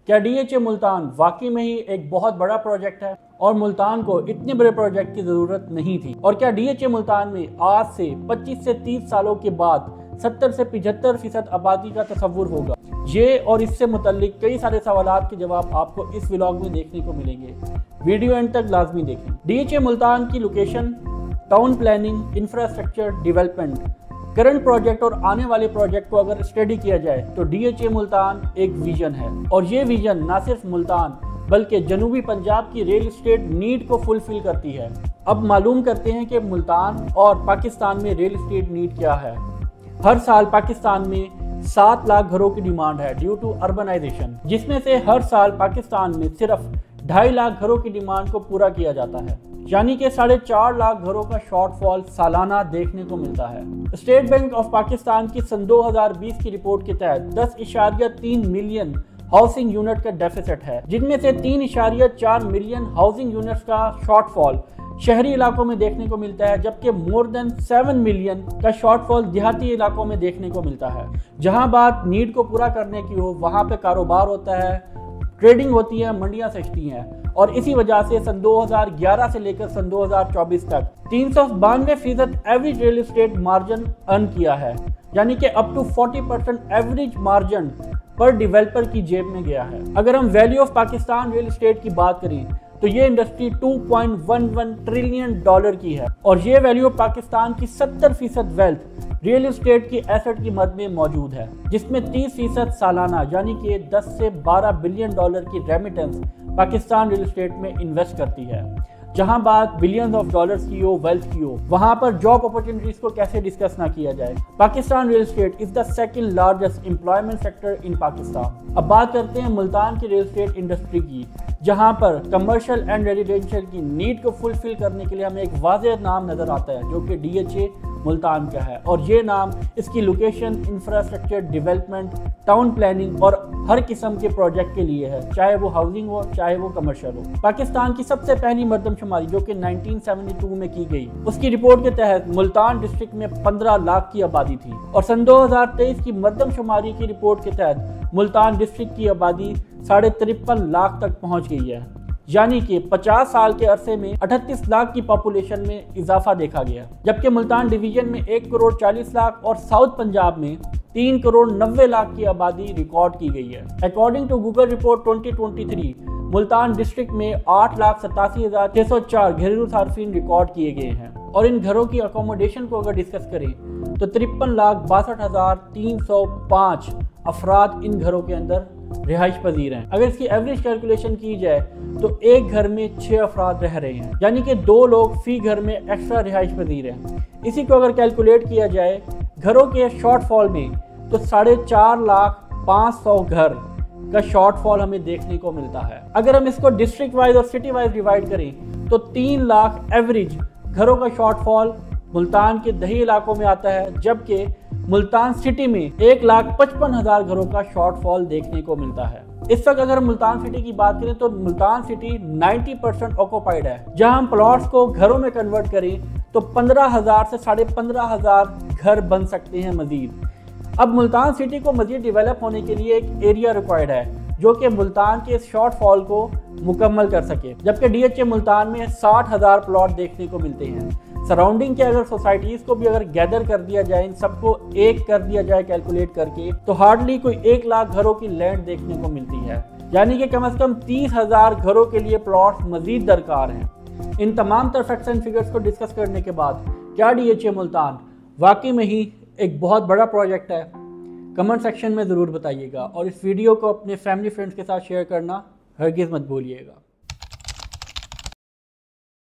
क्या DHA मुल्तान वाकई में ही एक बहुत बड़ा प्रोजेक्ट है और मुल्तान को इतने बड़े प्रोजेक्ट की ज़रूरत नहीं थी? और क्या DHA मुल्तान में आज से 25 से 30 सालों के बाद 70 से 75% आबादी का तस्वुर होगा? ये और इससे मुतल्लिक कई सारे सवालात के जवाब आपको इस व्लॉग में देखने को मिलेंगे। वीडियो एंड तक लाजमी देखें। DHA मुल्तान की location, town planning, infrastructure development, current project और आने वाले प्रोजेक्ट को अगर स्टडी किया जाए तो DHA मुल्तान एक विजन है। और ये विजन ना सिर्फ मुल्तान बल्कि जनूबी पंजाब की रियल एस्टेट नीड को फुलफिल करती है। अब मालूम करते हैं कि मुल्तान और पाकिस्तान में रियल एस्टेट नीड क्या है। हर साल पाकिस्तान में 7 लाख घरों की डिमांड है ड्यू टू अर्बनाइजेशन, जिसमें से हर साल पाकिस्तान में सिर्फ 2.5 लाख घरों की डिमांड को पूरा किया जाता है, यानी कि 4.5 लाख घरों का शॉर्टफॉल सालाना देखने को मिलता है। स्टेट बैंक ऑफ पाकिस्तान की सन 2020 की रिपोर्ट के तहत 10.3 मिलियन हाउसिंग यूनिट का डेफिसिट है, जिनमें से 3.4 मिलियन हाउसिंग यूनिट्स का शॉर्टफॉल शहरी इलाकों में देखने को मिलता है, जबकि मोर देन 7 मिलियन का शॉर्टफॉल देहाती इलाकों में देखने को मिलता है। जहां बात नीड को पूरा करने की हो वहां पे कारोबार होता है, ट्रेडिंग होती है, मंडियां सजती हैं और इसी वजह से सन 2011 से लेकर सन 2024 तक 392% average real estate margin earn किया है, यानी कि अप टू 40% एवरेज मार्जिन पर डेवलपर की जेब में गया है। अगर हम value of Pakistan real estate की बात करें तो ये इंडस्ट्री $2.11 ट्रिलियन की है और ये वैल्यू ऑफ पाकिस्तान की 70% वेल्थ रियल एस्टेट की एसेट की मद में मौजूद है, जिसमें 30% सालाना यानी कि 10 से 12 बिलियन डॉलर की रेमिटेंस पाकिस्तान रियल एस्टेट में इन्वेस्ट करती है। जहां बात बिलियंस ऑफ डॉलर्स की हो, वेल्थ की हो, वहां पर जॉब अपॉर्चुनिटीज को कैसे डिस्कस ना किया जाए। Pakistan real estate is the second largest employment sector in Pakistan. अब बात करते हैं मुल्तान की रियल एस्टेट इंडस्ट्री की, जहां पर कमर्शियल एंड रेजिडेंशियल की नीड को फुलफिल करने के लिए हमें एक वाज़ेह नाम नजर आता है जो कि DHA मुल्तान का है। और ये नाम इसकी location, infrastructure development, town planning और हर किस्म के प्रोजेक्ट के लिए है, चाहे वो हाउसिंग हो चाहे वो कमर्शियल हो। पाकिस्तान की सबसे पहली मरदमशुमारी जो कि 1972 में की गई, उसकी रिपोर्ट के तहत मुल्तान डिस्ट्रिक्ट में 15 लाख की आबादी थी और सन 2023 की मरदमशुमारी की रिपोर्ट के तहत मुल्तान डिस्ट्रिक्ट की आबादी 53.5 लाख तक पहुंच गई है, यानी कि 50 साल के अरसे में 38 लाख की पॉपुलेशन में इजाफा देखा गया। जबकि मुल्तान डिवीजन में 1 करोड़ 40 लाख और साउथ पंजाब में 3 करोड़ 90 लाख की आबादी रिकॉर्ड की गई है। According to Google report 2023 Multan district में 8,87,604 घरेलू सार्फिन रिकॉर्ड किए गए हैं और इन घरों की अकोमोडेशन को अगर डिस्कस करें तो 53,62,305 अफराद इन घरों के अंदर रिहाइश पजीर हैं। अगर इसकी एवरेज कैलकुलेशन की जाए तो एक घर में 6 अफराद रह रहे हैं, यानी कि 2 लोग फी घर में एक्स्ट्रा रिहाइश पजीर हैं। इसी को अगर कैलकुलेट किया जाए घरों के शॉर्टफॉल में तो 4,50,500 घर का शॉर्टफॉल हमें देखने को मिलता है। अगर हम इसको डिस्ट्रिक्ट वाइज और सिटी वाइज डिवाइड करें तो 3 लाख एवरेज घरों का शॉर्टफॉल मुल्तान के दही इलाकों में आता है, जबकि मुल्तान सिटी में 1,55,000 घरों का शॉर्टफॉल देखने को मिलता है। इस वक्त अगर मुल्तान सिटी की बात करें तो मुल्तान सिटी 90% ऑक्यूपाइड है। जहां हम प्लॉट्स को घरों में कन्वर्ट करें तो 15,000 से 15,500 घर बन सकते हैं मजीद। अब मुल्तान सिटी को मजीद डेवलप होने के लिए एक एरिया रिक्वायर्ड है जो कि मुल्तान के इस शॉर्टफॉल को मुकम्मल कर सके, जबकि DHA मुल्तान में 60,000 प्लॉट देखने को मिलते हैं। सराउंडिंग के अगर सोसाइटीज़ को भी अगर गैदर कर दिया जाए, इन सबको एक कर दिया जाए कैलकुलेट करके, तो हार्डली कोई 1 लाख घरों की लैंड देखने को मिलती है, यानी कि कम से कम 30,000 घरों के लिए प्लॉट्स मजीद दरकार हैं। इन तमाम तर फैक्ट्स एंड फिगर्स को डिस्कस करने के बाद क्या DHA मुल्तान वाकई में ही एक बहुत बड़ा प्रोजेक्ट है? कमेंट सेक्शन में ज़रूर बताइएगा और इस वीडियो को अपने फैमिली फ्रेंड्स के साथ शेयर करना हरगिज़ मत भूलिएगा।